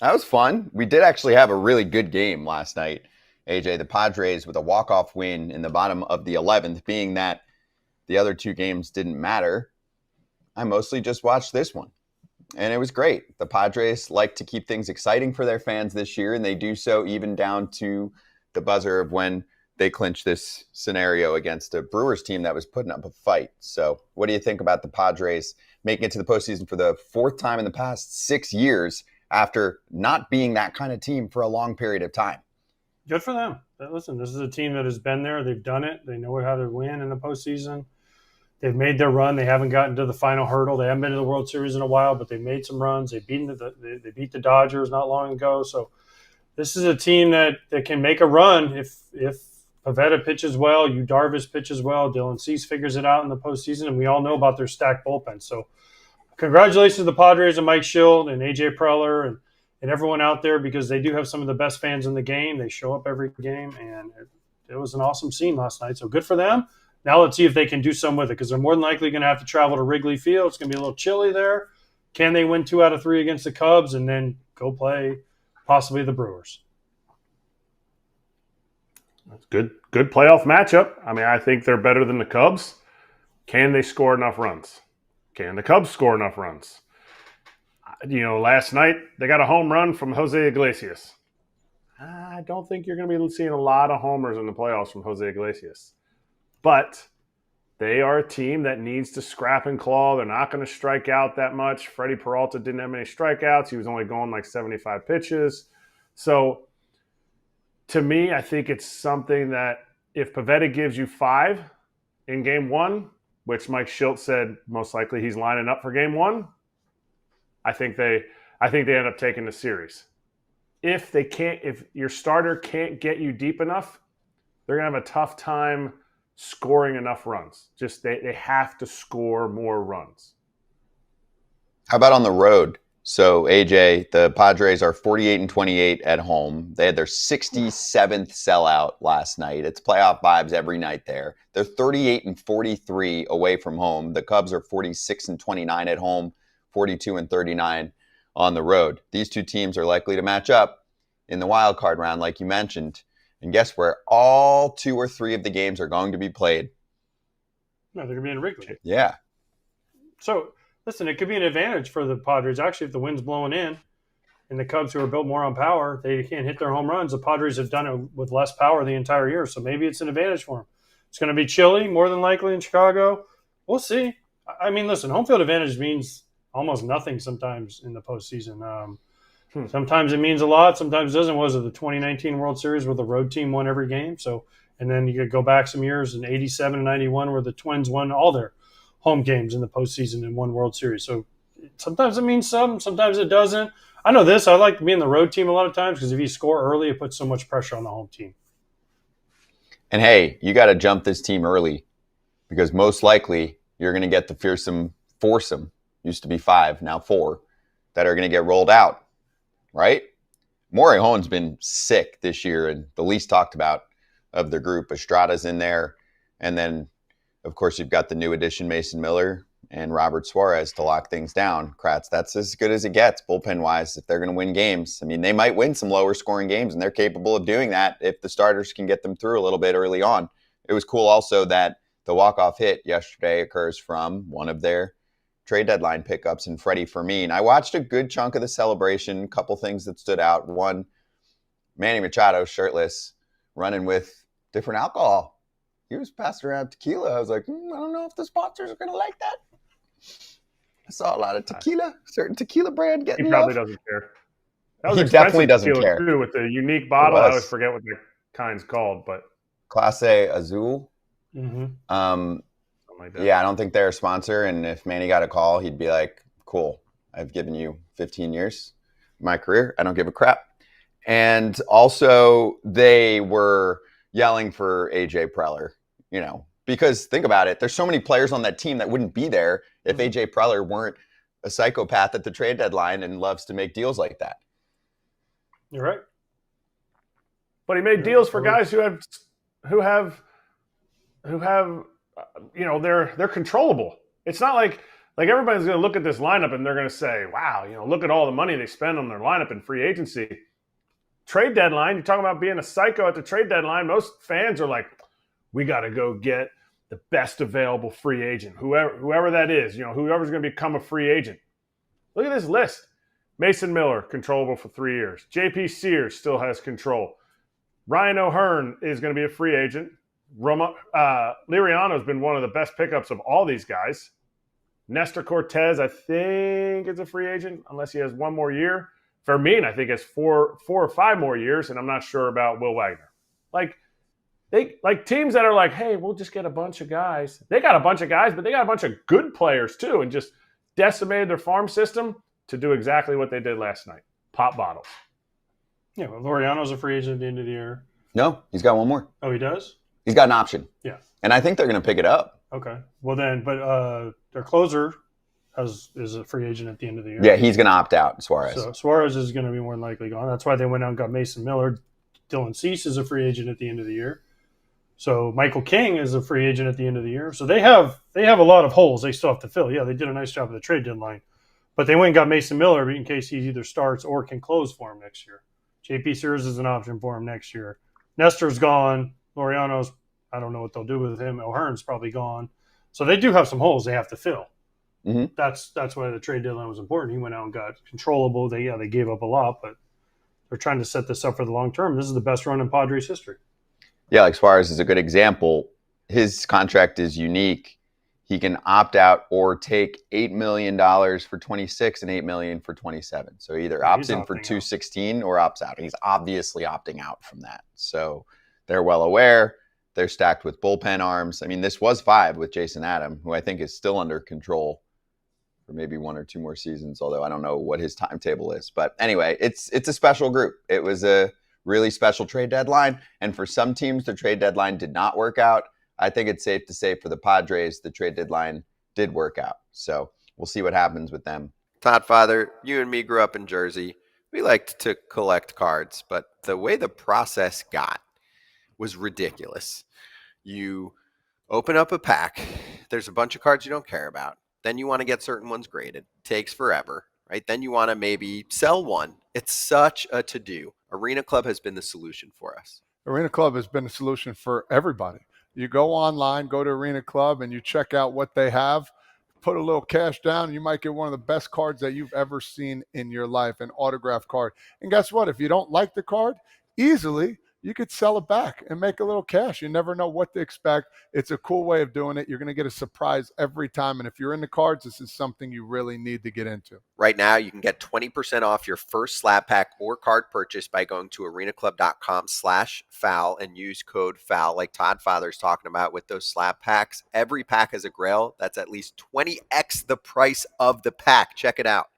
That was fun. We did actually have a really good game last night, AJ. The Padres with a walk-off win in the bottom of the 11th, being that the other two games didn't matter. I mostly just watched this one, and it was great. The Padres like to keep things exciting for their fans this year, and they do so even down to the buzzer of when they clinch this scenario against a Brewers team that was putting up a fight. So what do you think about the Padres making it to the postseason for the fourth time in the past 6 years after not being that kind of team for a long period of time? Good for them. Listen, this is a team that has been there. They've done it. They know how to win in the postseason. They've made their run. They haven't gotten to the final hurdle. They haven't been to the World Series in a while, but they made some runs. They beat the Dodgers not long ago. So this is a team that can make a run if Pivetta pitches well, Yu Darvish pitches well, Dylan Cease figures it out in the postseason, and we all know about their stacked bullpen. So congratulations to the Padres and Mike Schilt and AJ Preller and everyone out there, because they do have some of the best fans in the game. They show up every game, and it was an awesome scene last night. So good for them. Now let's see if they can do some with it, because they're more than likely going to have to travel to Wrigley Field. It's going to be a little chilly there. Can they win 2 out of 3 against the Cubs and then go play possibly the Brewers? That's good playoff matchup. I mean, I think they're better than the Cubs. Can they score enough runs? Can the Cubs score enough runs? Last night they got a home run from Jose Iglesias. I don't think you're going to be seeing a lot of homers in the playoffs from Jose Iglesias. But they are a team that needs to scrap and claw. They're not going to strike out that much. Freddie Peralta didn't have many strikeouts. He was only going like 75 pitches. So to me, I think it's something that if Pivetta gives you 5 in game 1, which Mike Schilt said most likely he's lining up for game 1, I think they end up taking the series. If your starter can't get you deep enough, they're going to have a tough time scoring enough runs. Just they have to score more runs. How about on the road? So, AJ, the Padres are 48-28 at home. They had their 67th sellout last night. It's playoff vibes every night there. They're 38-43 away from home. The Cubs are 46-29 at home, 42-39 on the road. These two teams are likely to match up in the wild card round, like you mentioned. And guess where all 2 or 3 of the games are going to be played? No, they're going to be in Wrigley. Yeah. So, listen, it could be an advantage for the Padres. Actually, if the wind's blowing in and the Cubs, who are built more on power, they can't hit their home runs. The Padres have done it with less power the entire year, so maybe it's an advantage for them. It's going to be chilly, more than likely, in Chicago. We'll see. I mean, listen, home field advantage means almost nothing sometimes in the postseason. Sometimes it means a lot. Sometimes it doesn't. Was it the 2019 World Series where the road team won every game? So, and then you could go back some years in 87 and 91 where the Twins won all their home games in the postseason and won World Series. So sometimes it means something. Sometimes it doesn't. I know this. I like being the road team a lot of times because if you score early, it puts so much pressure on the home team. And hey, you got to jump this team early because most likely you're going to get the fearsome foursome, used to be 5, now 4, that are going to get rolled out. Right? Morejon's been sick this year and the least talked about of the group. Estrada's in there. And then, of course, you've got the new addition, Mason Miller and Robert Suarez to lock things down. Kratz, that's as good as it gets bullpen-wise if they're going to win games. I mean, they might win some lower-scoring games, and they're capable of doing that if the starters can get them through a little bit early on. It was cool also that the walk-off hit yesterday occurs from one of their trade deadline pickups in Freddie Fermin. I watched a good chunk of the celebration, a couple things that stood out. One, Manny Machado shirtless, running with different alcohol. He was passing around tequila. I was like, I don't know if the sponsors are going to like that. I saw a lot of tequila, certain tequila brand getting He probably love. doesn't care. That was He definitely doesn't tequila care. too, with the unique bottle. I always forget what the kind's called, but Clase Azul. Mm-hmm. Like that. Yeah, I don't think they're a sponsor. And if Manny got a call, he'd be like, cool, I've given you 15 years of my career. I don't give a crap. And also they were yelling for AJ Preller, because think about it. There's so many players on that team that wouldn't be there if AJ Preller weren't a psychopath at the trade deadline and loves to make deals like that. You're right. But he made deals for guys who have they're controllable. It's not like Like everybody's going to look at this lineup and they're going to say, wow, look at all the money they spend on their lineup in free agency. Trade deadline, you're talking about being a psycho at the trade deadline. Most fans are like, we got to go get the best available free agent, whoever that is, whoever's going to become a free agent. Look at this list. Mason Miller, controllable for 3 years. J.P. Sears still has control. Ryan O'Hearn is going to be a free agent. Liriano has been one of the best pickups of all these guys. Nestor Cortez, I think, is a free agent unless he has one more year. Fermin, I think, has four or five more years, and I'm not sure about Will Wagner. Like teams that are like, hey, we'll just get a bunch of guys. They got a bunch of guys, but they got a bunch of good players too, and just decimated their farm system to do exactly what they did last night. Pop bottles. Yeah, well, Laureano's a free agent at the end of the year. No, he's got one more. Oh, he does? He's got an option. Yeah. And I think they're going to pick it up. Okay. Well then, but their closer is a free agent at the end of the year. Yeah, he's going to opt out, Suarez. So Suarez is going to be more than likely gone. That's why they went out and got Mason Miller. Dylan Cease is a free agent at the end of the year. So Michael King is a free agent at the end of the year. So they have a lot of holes they still have to fill. Yeah, they did a nice job at the trade deadline. But they went and got Mason Miller in case he either starts or can close for him next year. J.P. Sears is an option for him next year. Nestor's gone. Laureano's, I don't know what they'll do with him. O'Hearn's probably gone. So they do have some holes they have to fill. Mm-hmm. That's why the trade deadline was important. He went out and got controllable. They gave up a lot, but they're trying to set this up for the long term. This is the best run in Padres history. Yeah, like Suarez is a good example. His contract is unique. He can opt out or take $8 million for 26 and $8 million for 27. So either opts in for 216 or opts out. He's obviously opting out from that. So they're well aware. They're stacked with bullpen arms. I mean, this was 5 with Jason Adam, who I think is still under control for maybe 1 or 2 more seasons, although I don't know what his timetable is. But anyway, it's a special group. It was a really special trade deadline. And for some teams, the trade deadline did not work out. I think it's safe to say for the Padres, the trade deadline did work out. So we'll see what happens with them. Todd Father, you and me grew up in Jersey. We liked to collect cards, but the way the process got was ridiculous. You open up a pack. There's a bunch of cards you don't care about. Then you want to get certain ones graded. Takes forever, right? Then you want to maybe sell one. It's such a to-do. Arena Club has been the solution for us. Arena Club has been a solution for everybody. You go online, go to Arena Club, and you check out what they have. Put a little cash down, and you might get one of the best cards that you've ever seen in your life, an autographed card. And guess what? If you don't like the card, easily you could sell it back and make a little cash. You never know what to expect. It's a cool way of doing it. You're going to get a surprise every time. And if you're into cards, this is something you really need to get into. Right now, you can get 20% off your first slab pack or card purchase by going to arenaclub.com/foul and use code FOUL, like Todd Father's talking about with those slab packs. Every pack has a grail that's at least 20x the price of the pack. Check it out.